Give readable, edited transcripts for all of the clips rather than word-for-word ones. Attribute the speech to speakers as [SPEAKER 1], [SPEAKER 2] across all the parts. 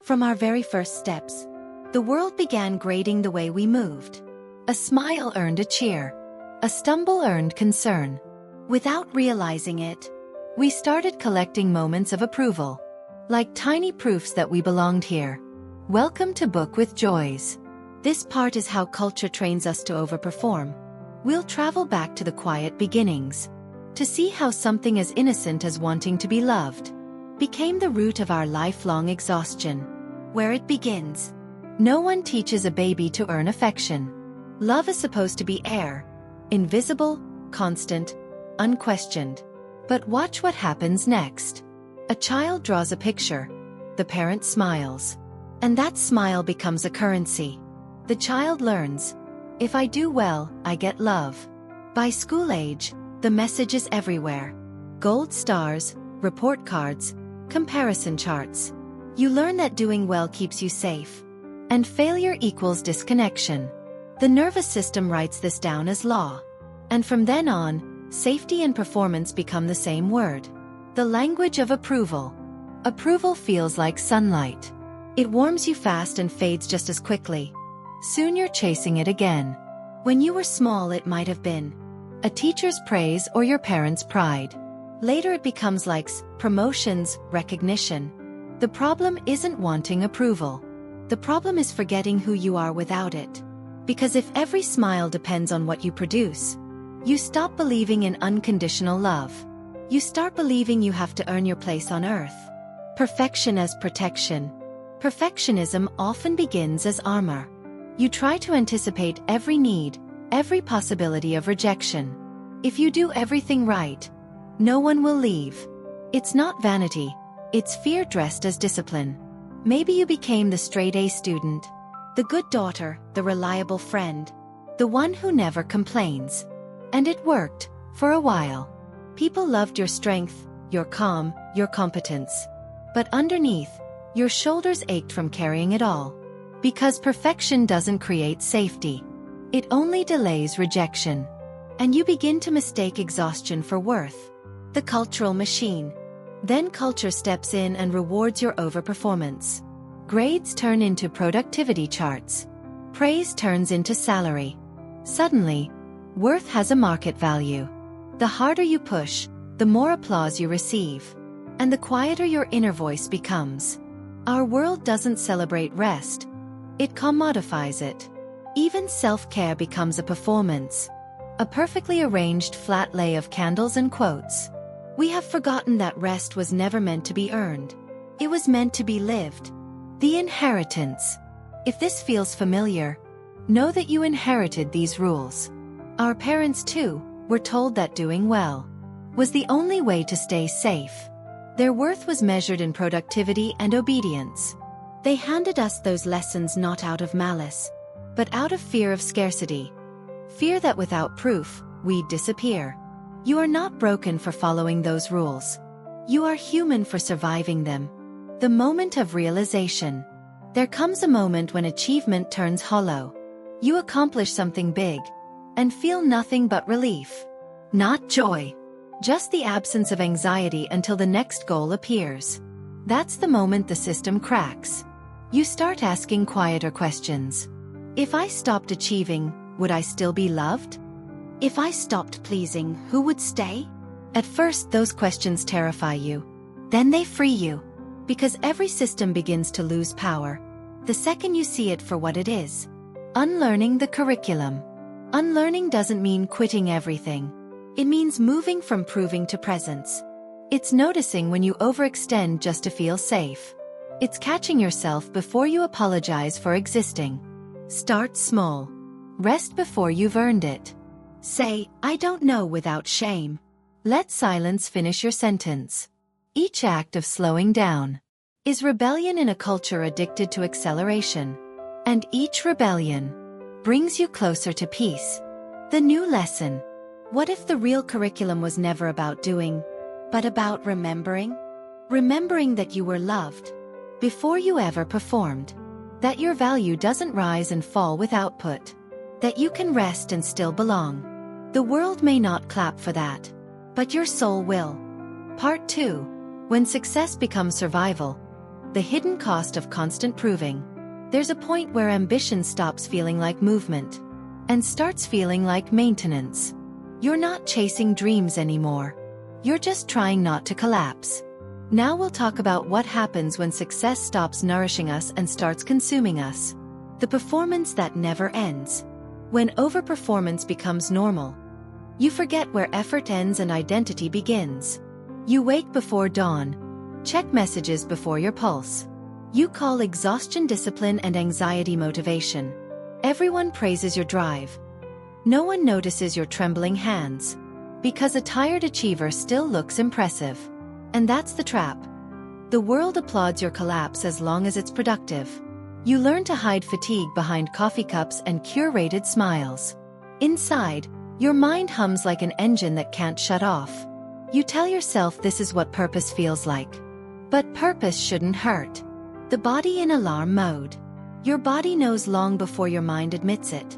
[SPEAKER 1] From our very first steps, the world began grading the way we moved. A smile earned a cheer. A stumble earned concern. Without realizing it, we started collecting moments of approval, like tiny proofs that we belonged here. Welcome to Book with Joys. This part is how culture trains us to overperform. We'll travel back to the quiet beginnings, to see how something as innocent as wanting to be loved became the root of our lifelong exhaustion. Where it begins. No one teaches a baby to earn affection. Love is supposed to be air, invisible, constant, unquestioned. But watch what happens next. A child draws a picture. The parent smiles. And that smile becomes a currency. The child learns, if I do well, I get love. By school age, the message is everywhere. Gold stars, report cards, comparison charts. You learn that doing well keeps you safe. And failure equals disconnection. The nervous system writes this down as law. And from then on, safety and performance become the same word. The language of approval. Approval feels like sunlight. It warms you fast and fades just as quickly. Soon you're chasing it again. When you were small, it might have been a teacher's praise or your parents' pride. Later it becomes likes, promotions, recognition. The problem isn't wanting approval. The problem is forgetting who you are without it. Because if every smile depends on what you produce, you stop believing in unconditional love. You start believing you have to earn your place on earth. Perfection as protection. Perfectionism often begins as armor. You try to anticipate every need, every possibility of rejection. If you do everything right, no one will leave. It's not vanity. It's fear dressed as discipline. Maybe you became the straight-A student, the good daughter, the reliable friend, the one who never complains. And it worked, for a while. People loved your strength, your calm, your competence. But underneath, your shoulders ached from carrying it all. Because perfection doesn't create safety. It only delays rejection. And you begin to mistake exhaustion for worth. The cultural machine. Then culture steps in and rewards your overperformance. Grades turn into productivity charts. Praise turns into salary. Suddenly, worth has a market value. The harder you push, the more applause you receive. And the quieter your inner voice becomes. Our world doesn't celebrate rest. It commodifies it. Even self-care becomes a performance. A perfectly arranged flat lay of candles and quotes. We have forgotten that rest was never meant to be earned. It was meant to be lived. The inheritance. If this feels familiar, know that you inherited these rules. Our parents, too, were told that doing well was the only way to stay safe. Their worth was measured in productivity and obedience. They handed us those lessons not out of malice, but out of fear of scarcity. Fear that without proof, we'd disappear. You are not broken for following those rules. You are human for surviving them. The moment of realization. There comes a moment when achievement turns hollow. You accomplish something big, and feel nothing but relief. Not joy. Just the absence of anxiety until the next goal appears. That's the moment the system cracks. You start asking quieter questions. If I stopped achieving, would I still be loved? If I stopped pleasing, who would stay? At first, those questions terrify you. Then they free you. Because every system begins to lose power the second you see it for what it is. Unlearning the curriculum. Unlearning doesn't mean quitting everything. It means moving from proving to presence. It's noticing when you overextend just to feel safe. It's catching yourself before you apologize for existing. Start small. Rest before you've earned it. Say, I don't know without shame. Let silence finish your sentence. Each act of slowing down is rebellion in a culture addicted to acceleration. And each rebellion brings you closer to peace. The new lesson. What if the real curriculum was never about doing, but about remembering? Remembering that you were loved before you ever performed. That your value doesn't rise and fall with output. That you can rest and still belong. The world may not clap for that, but your soul will. Part 2. When success becomes survival. the hidden cost of constant proving. There's a point where ambition stops feeling like movement and starts feeling like maintenance. You're not chasing dreams anymore. You're just trying not to collapse. Now we'll talk about what happens when success stops nourishing us and starts consuming us. The performance that never ends. When overperformance becomes normal, you forget where effort ends and identity begins. You wake before dawn, check messages before your pulse. You call exhaustion discipline and anxiety motivation. Everyone praises your drive. No one notices your trembling hands. Because a tired achiever still looks impressive. And that's the trap. The world applauds your collapse as long as it's productive. You learn to hide fatigue behind coffee cups and curated smiles. Inside, your mind hums like an engine that can't shut off. You tell yourself this is what purpose feels like. But purpose shouldn't hurt. The body in alarm mode. Your body knows long before your mind admits it.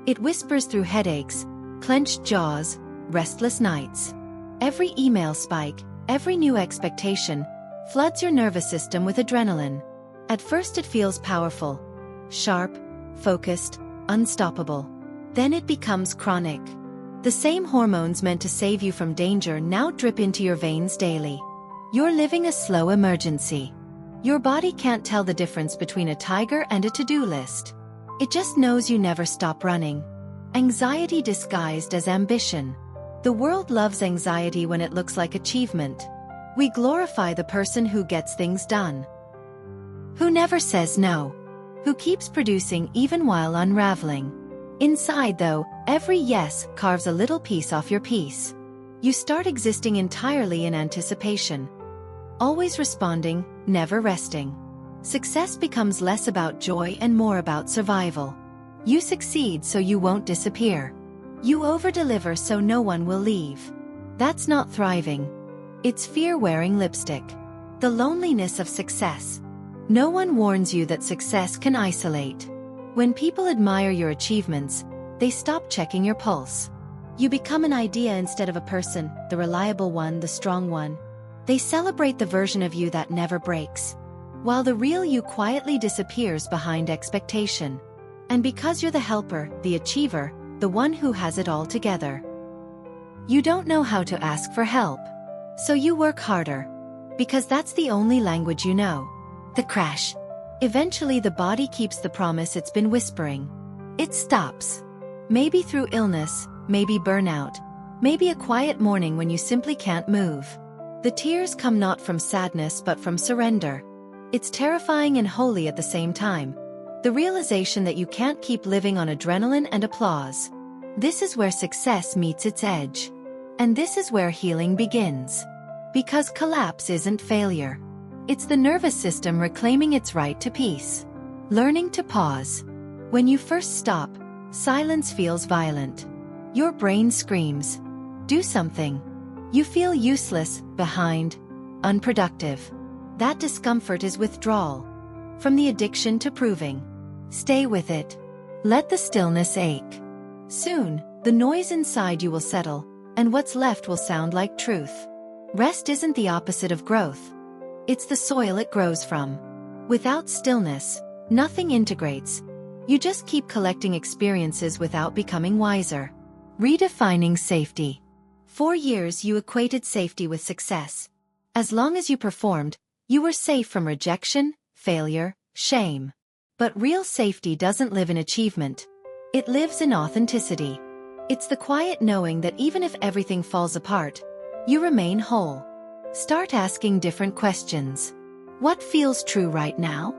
[SPEAKER 1] It whispers through headaches, clenched jaws, restless nights. Every email spike, every new expectation, floods your nervous system with adrenaline. At first it feels powerful, sharp, focused, unstoppable. Then it becomes chronic. The same hormones meant to save you from danger now drip into your veins daily. You're living a slow emergency. Your body can't tell the difference between a tiger and a to-do list. It just knows you never stop running. Anxiety disguised as ambition. The world loves anxiety when it looks like achievement. We glorify the person who gets things done, who never says no, who keeps producing even while unraveling. Inside though, every yes carves a little piece off your peace. You start existing entirely in anticipation. Always responding, never resting. Success becomes less about joy and more about survival. You succeed so you won't disappear. You overdeliver so no one will leave. That's not thriving. It's fear wearing lipstick. The loneliness of success. No one warns you that success can isolate. When people admire your achievements, they stop checking your pulse. You become an idea instead of a person, the reliable one, the strong one. They celebrate the version of you that never breaks, while the real you quietly disappears behind expectation. And because you're the helper, the achiever, the one who has it all together, you don't know how to ask for help. So you work harder, because that's the only language you know. The crash. Eventually the body keeps the promise it's been whispering. It stops. Maybe through illness, maybe burnout, maybe a quiet morning when you simply can't move. The tears come not from sadness but from surrender. It's terrifying and holy at the same time. The realization that you can't keep living on adrenaline and applause. This is where success meets its edge. And this is where healing begins. Because collapse isn't failure. It's the nervous system reclaiming its right to peace. Learning to pause. When you first stop, silence feels violent. Your brain screams, do something. You feel useless, behind, unproductive. That discomfort is withdrawal. From the addiction to proving. Stay with it. Let the stillness ache. Soon, the noise inside you will settle, and what's left will sound like truth. Rest isn't the opposite of growth. It's the soil it grows from. Without stillness, nothing integrates. You just keep collecting experiences without becoming wiser. Redefining safety. For years you equated safety with success. As long as you performed, you were safe from rejection, failure, shame. But real safety doesn't live in achievement. It lives in authenticity. It's the quiet knowing that even if everything falls apart, you remain whole. Start asking different questions. What feels true right now?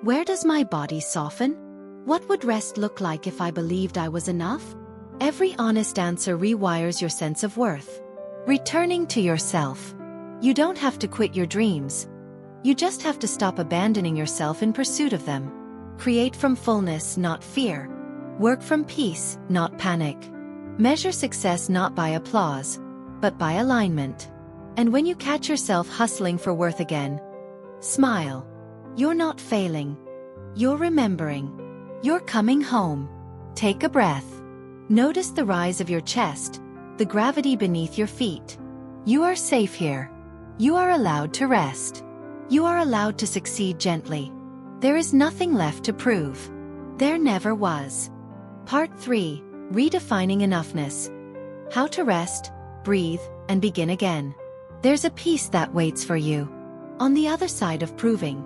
[SPEAKER 1] Where does my body soften? What would rest look like if I believed I was enough? Every honest answer rewires your sense of worth. Returning to yourself. You don't have to quit your dreams. You just have to stop abandoning yourself in pursuit of them. Create from fullness, not fear. Work from peace, not panic. Measure success not by applause, but by alignment. And when you catch yourself hustling for worth again, smile. You're not failing. You're remembering. You're coming home. Take a breath. Notice the rise of your chest, the gravity beneath your feet. You are safe here. You are allowed to rest. You are allowed to succeed gently. There is nothing left to prove. There never was. Part 3. Redefining Enoughness. How to rest, breathe, and begin again. There's a peace that waits for you. On the other side of proving.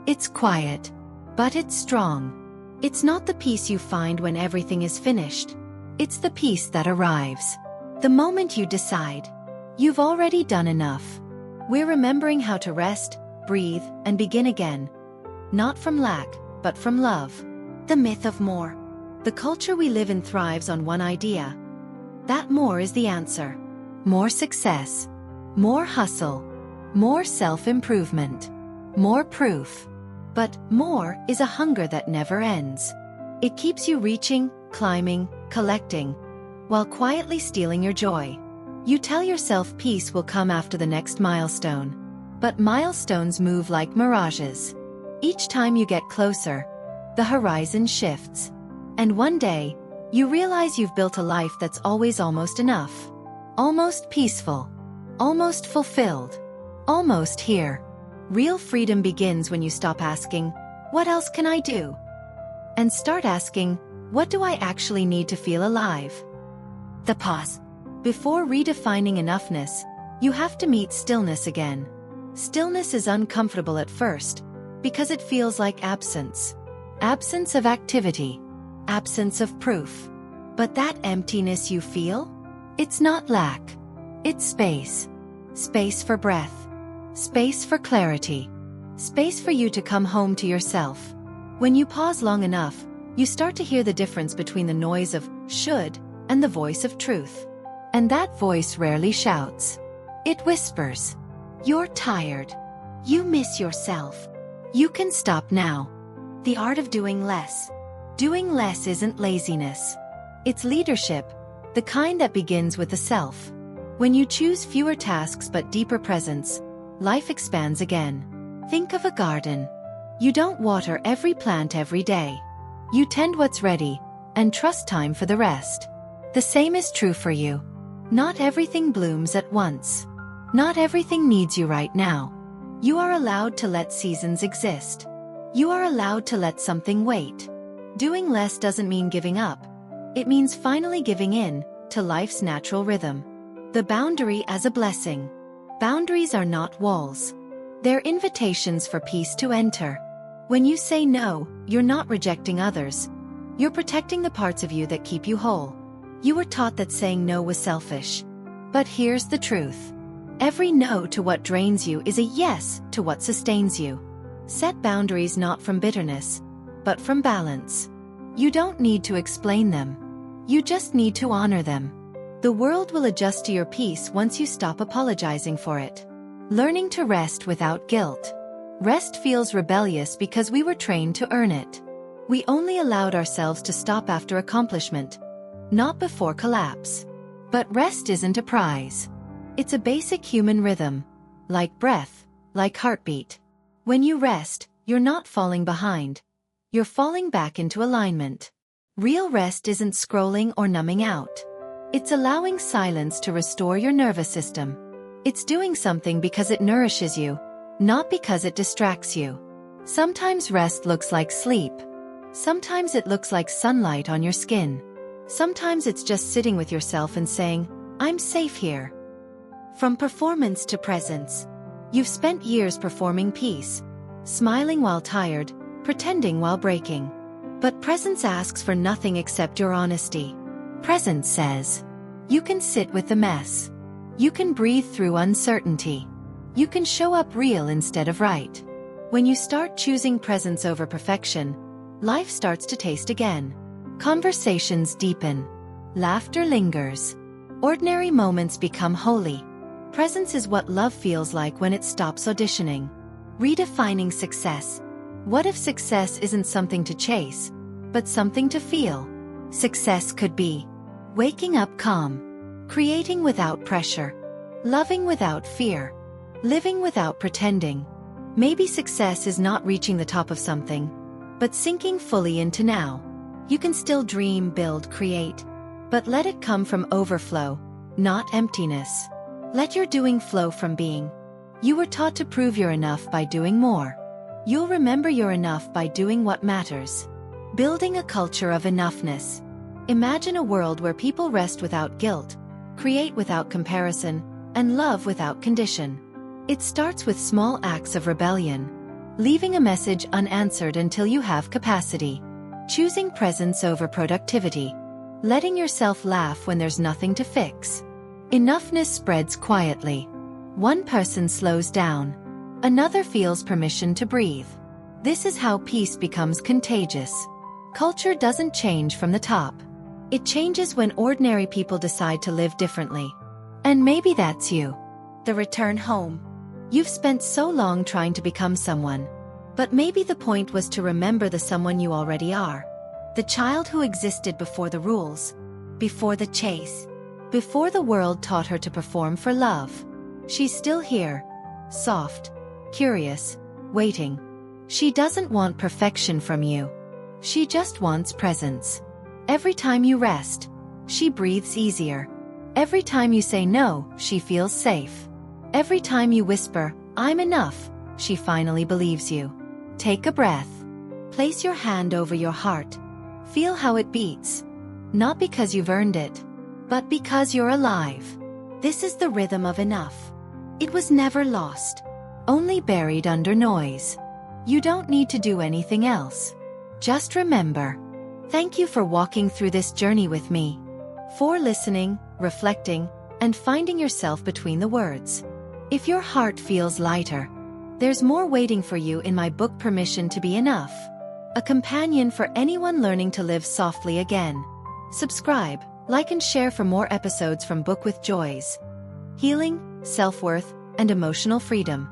[SPEAKER 1] It's quiet. But it's strong. It's not the peace you find when everything is finished. It's the peace that arrives. The moment you decide. You've already done enough. We're remembering how to rest, breathe, and begin again. Not from lack, but from love. The myth of more. The culture we live in thrives on one idea. That more is the answer. More success. More hustle. More self-improvement. More proof. But more is a hunger that never ends. It keeps you reaching, climbing, collecting, while quietly stealing your joy. You tell yourself peace will come after the next milestone. But milestones move like mirages. Each time you get closer, the horizon shifts. And one day, you realize you've built a life that's always almost enough. Almost peaceful. Almost fulfilled. Almost here. Real freedom begins when you stop asking, what else can I do? And start asking, what do I actually need to feel alive? The pause. Before redefining enoughness, you have to meet stillness again. Stillness is uncomfortable at first, because it feels like absence. Absence of activity. Absence of proof. But that emptiness you feel? It's not lack. It's space. Space for breath. Space for clarity. Space for you to come home to yourself. When you pause long enough, you start to hear the difference between the noise of should and the voice of truth. And that voice rarely shouts. It whispers. You're tired. You miss yourself. You can stop now. The art of doing less. Doing less isn't laziness. It's leadership, the kind that begins with the self. When you choose fewer tasks but deeper presence, life expands again. Think of a garden. You don't water every plant every day. You tend what's ready, and trust time for the rest. The same is true for you. Not everything blooms at once. Not everything needs you right now. You are allowed to let seasons exist. You are allowed to let something wait. Doing less doesn't mean giving up. It means finally giving in to life's natural rhythm. The boundary as a blessing. Boundaries are not walls. They're invitations for peace to enter. When you say no, you're not rejecting others. You're protecting the parts of you that keep you whole. You were taught that saying no was selfish. But here's the truth. Every no to what drains you is a yes to what sustains you. Set boundaries not from bitterness, but from balance. You don't need to explain them. You just need to honor them. The world will adjust to your peace once you stop apologizing for it. Learning to rest without guilt. Rest feels rebellious because we were trained to earn it. We only allowed ourselves to stop after accomplishment, not before collapse. But rest isn't a prize. It's a basic human rhythm, like breath, like heartbeat. When you rest, you're not falling behind. You're falling back into alignment. Real rest isn't scrolling or numbing out. It's allowing silence to restore your nervous system. It's doing something because it nourishes you, not because it distracts you. Sometimes rest looks like sleep. Sometimes it looks like sunlight on your skin. Sometimes it's just sitting with yourself and saying, I'm safe here. From performance to presence. You've spent years performing peace, smiling while tired, pretending while breaking. But presence asks for nothing except your honesty. Presence says, you can sit with the mess. You can breathe through uncertainty. You can show up real instead of right. When you start choosing presence over perfection, life starts to taste again. Conversations deepen. Laughter lingers. Ordinary moments become holy. Presence is what love feels like when it stops auditioning. Redefining success. What if success isn't something to chase, but something to feel? Success could be waking up calm, creating without pressure, loving without fear, living without pretending. Maybe success is not reaching the top of something, but sinking fully into now. You can still dream, build, create, but let it come from overflow, not emptiness. Let your doing flow from being. You were taught to prove you're enough by doing more. You'll remember you're enough by doing what matters. Building a culture of enoughness. Imagine a world where people rest without guilt, create without comparison, and love without condition. It starts with small acts of rebellion. Leaving a message unanswered until you have capacity. Choosing presence over productivity. Letting yourself laugh when there's nothing to fix. Enoughness spreads quietly. One person slows down. Another feels permission to breathe. This is how peace becomes contagious. Culture doesn't change from the top. It changes when ordinary people decide to live differently. And maybe that's you. The return home. You've spent so long trying to become someone. But maybe the point was to remember the someone you already are. The child who existed before the rules. Before the chase. Before the world taught her to perform for love. She's still here. Soft. Curious. Waiting. She doesn't want perfection from you. She just wants presence. Every time you rest, she breathes easier. Every time you say no, she feels safe. Every time you whisper, "I'm enough," she finally believes you. Take a breath. Place your hand over your heart. Feel how it beats. Not because you've earned it, but because you're alive. This is the rhythm of enough. It was never lost. Only buried under noise. You don't need to do anything else. Just remember. Thank you for walking through this journey with me. For listening, reflecting, and finding yourself between the words. If your heart feels lighter, there's more waiting for you in my book Permission to Be Enough. A companion for anyone learning to live softly again. Subscribe, like and share for more episodes from Book with Joys. Healing, self-worth, and emotional freedom.